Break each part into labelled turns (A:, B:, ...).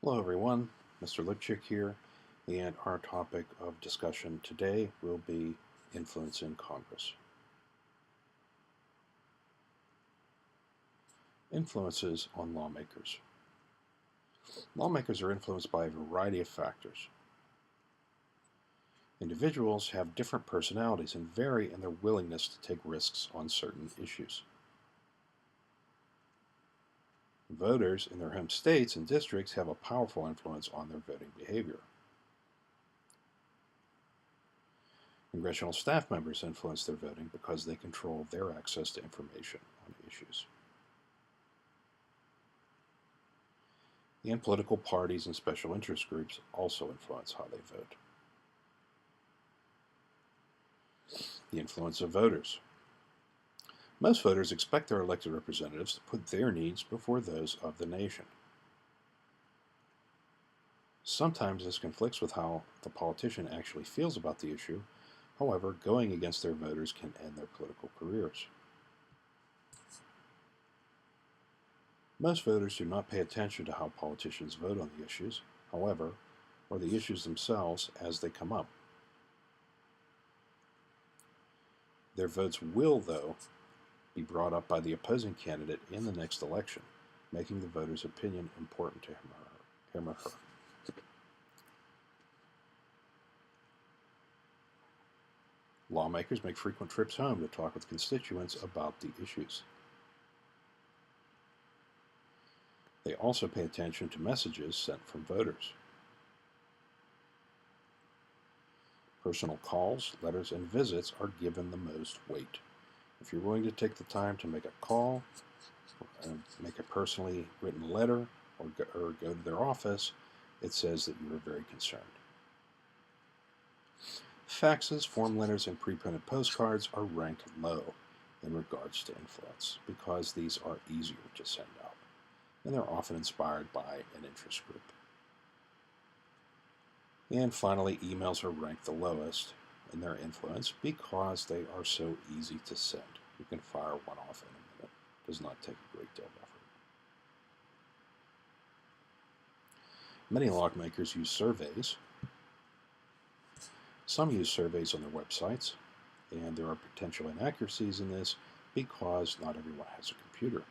A: Hello everyone, Mr. Lipchick here, and our topic of discussion today will be influence in Congress. Influences on lawmakers. Lawmakers are influenced by a variety of factors. Individuals have different personalities and vary in their willingness to take risks on certain issues. Voters in their home states and districts have a powerful influence on their voting behavior. Congressional staff members influence their voting because they control their access to information on issues. And political parties and special interest groups also influence how they vote. The influence of voters. Most voters expect their elected representatives to put their needs before those of the nation. Sometimes this conflicts with how the politician actually feels about the issue. However, going against their voters can end their political careers. Most voters do not pay attention to how politicians vote on the issues, however, or the issues themselves as they come up. Their votes will, though, be brought up by the opposing candidate in the next election, making the voter's opinion important to him or her. Lawmakers make frequent trips home to talk with constituents about the issues. They also pay attention to messages sent from voters. Personal calls, letters, and visits are given the most weight. If you're willing to take the time to make a call, make a personally written letter, or go to their office, it says that you are very concerned. Faxes, form letters, and pre-printed postcards are ranked low in regards to influence because these are easier to send out, and they're often inspired by an interest group. And finally, emails are ranked the lowest in their influence because they are so easy to send. You can fire one off in a minute. It does not take a great deal of effort. Many lawmakers use surveys. Some use surveys on their websites, and there are potential inaccuracies in this because not everyone has a computer.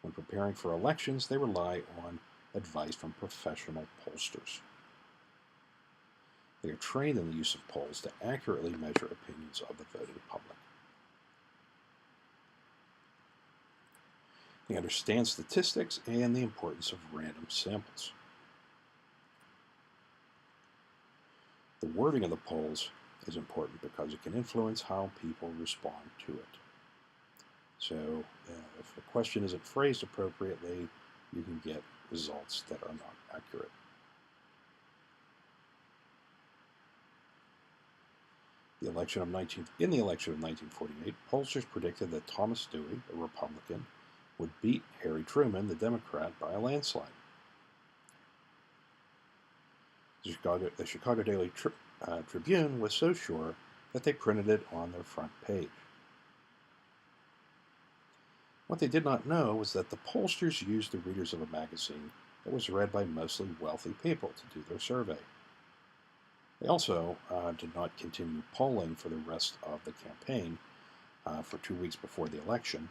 A: When preparing for elections, they rely on advice from professional pollsters. They are trained in the use of polls to accurately measure opinions of the voting public. They understand statistics and the importance of random samples. The wording of the polls is important because it can influence how people respond to it. So if the question isn't phrased appropriately, you can get results that are not accurate. In the election of 1948, pollsters predicted that Thomas Dewey, a Republican, would beat Harry Truman, the Democrat, by a landslide. The Chicago Daily Tribune was so sure that they printed it on their front page. What they did not know was that the pollsters used the readers of a magazine that was read by mostly wealthy people to do their survey. They also did not continue polling for the rest of the campaign for 2 weeks before the election,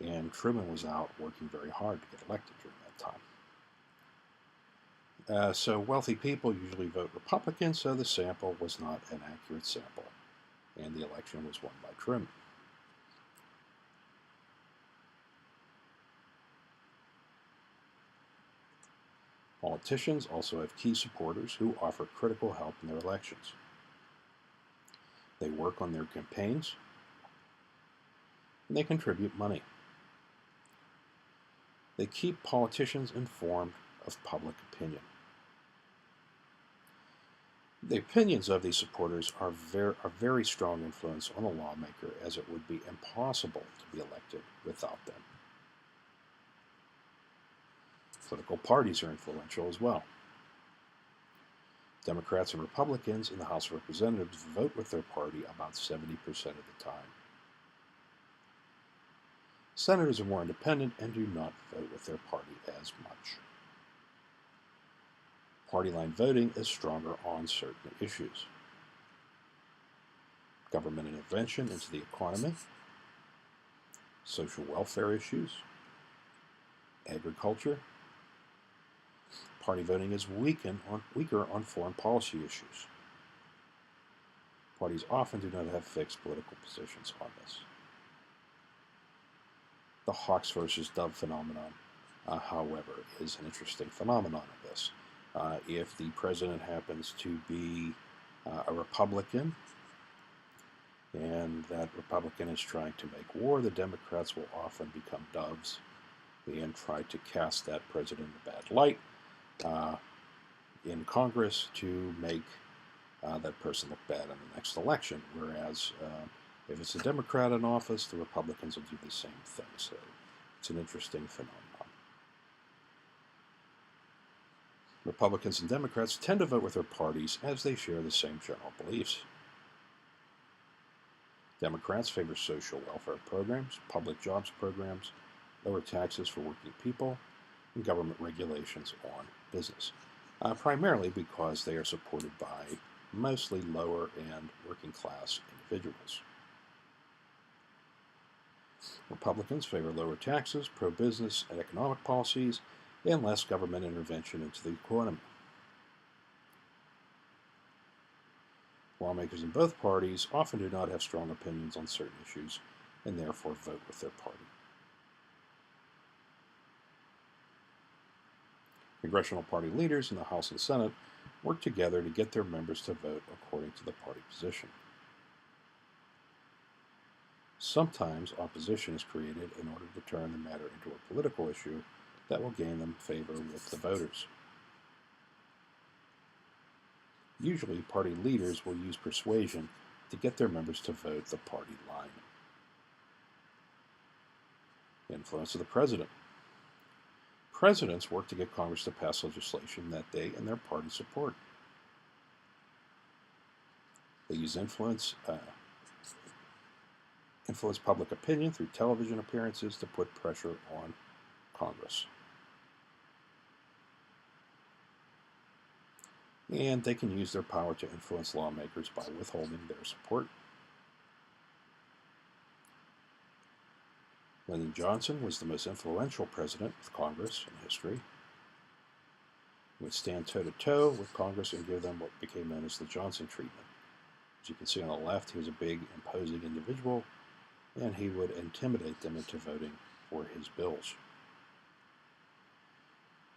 A: and Truman was out working very hard to get elected during that time. So wealthy people usually vote Republican, so the sample was not an accurate sample, and the election was won by Truman. Politicians also have key supporters who offer critical help in their elections. They work on their campaigns, and they contribute money. They keep politicians informed of public opinion. The opinions of these supporters are very strong influence on a lawmaker, as it would be impossible to be elected without them. Political parties are influential as well. Democrats and Republicans in the House of Representatives vote with their party about 70% of the time. Senators are more independent and do not vote with their party as much. Party line voting is stronger on certain issues. Government intervention into the economy, social welfare issues, agriculture. Party voting is weaker on foreign policy issues. Parties often do not have fixed political positions on this. The Hawks versus Dove phenomenon, however, is an interesting phenomenon of this. If the president happens to be a Republican, and that Republican is trying to make war, the Democrats will often become doves and try to cast that president in a bad light in Congress to make that person look bad in the next election. Whereas if it's a Democrat in office, the Republicans will do the same thing. So it's an interesting phenomenon. Republicans and Democrats tend to vote with their parties as they share the same general beliefs. Democrats favor social welfare programs, public jobs programs, lower taxes for working people, and government regulations on business, primarily because they are supported by mostly lower and working class individuals. Republicans favor lower taxes, pro-business and economic policies, and less government intervention into the economy. Lawmakers in both parties often do not have strong opinions on certain issues and therefore vote with their party. Congressional party leaders in the House and Senate work together to get their members to vote according to the party position. Sometimes opposition is created in order to turn the matter into a political issue that will gain them favor with the voters. Usually, party leaders will use persuasion to get their members to vote the party line. Influence of the president. Presidents work to get Congress to pass legislation that they and their party support. They use influence public opinion through television appearances to put pressure on Congress. And they can use their power to influence lawmakers by withholding their support. Lyndon Johnson was the most influential president with Congress in history. He would stand toe-to-toe with Congress and give them what became known as the Johnson treatment. As you can see on the left, he was a big, imposing individual, and he would intimidate them into voting for his bills.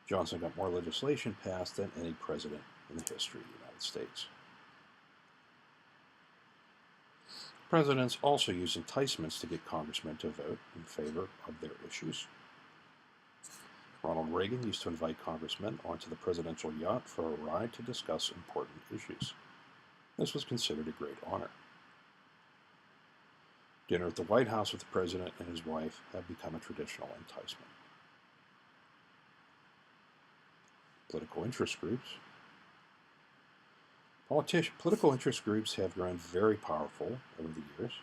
A: Johnson got more legislation passed than any president in the history of the United States. Presidents also use enticements to get congressmen to vote in favor of their issues. Ronald Reagan used to invite congressmen onto the presidential yacht for a ride to discuss important issues. This was considered a great honor. Dinner at the White House with the president and his wife have become a traditional enticement. Political interest groups. Political interest groups have grown very powerful over the years.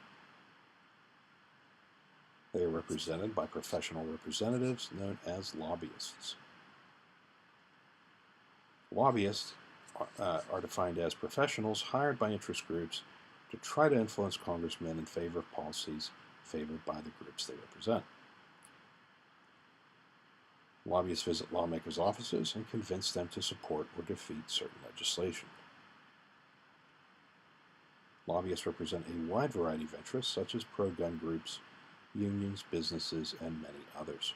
A: They are represented by professional representatives known as lobbyists. Lobbyists are defined as professionals hired by interest groups to try to influence congressmen in favor of policies favored by the groups they represent. Lobbyists visit lawmakers' offices and convince them to support or defeat certain legislation. Lobbyists represent a wide variety of interests, such as pro-gun groups, unions, businesses, and many others.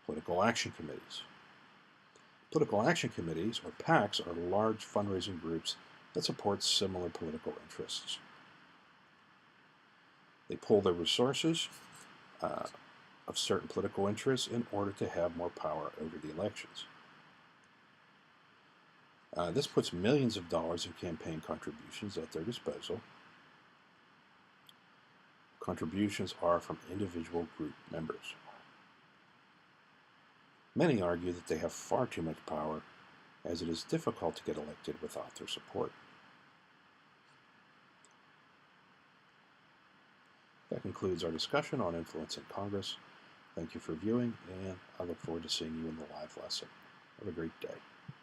A: Political action committees. Political action committees, or PACs, are large fundraising groups that support similar political interests. They pool their resources of certain political interests in order to have more power over the elections. This puts millions of dollars in campaign contributions at their disposal. Contributions are from individual group members. Many argue that they have far too much power, as it is difficult to get elected without their support. That concludes our discussion on influence in Congress. Thank you for viewing, and I look forward to seeing you in the live lesson. Have a great day.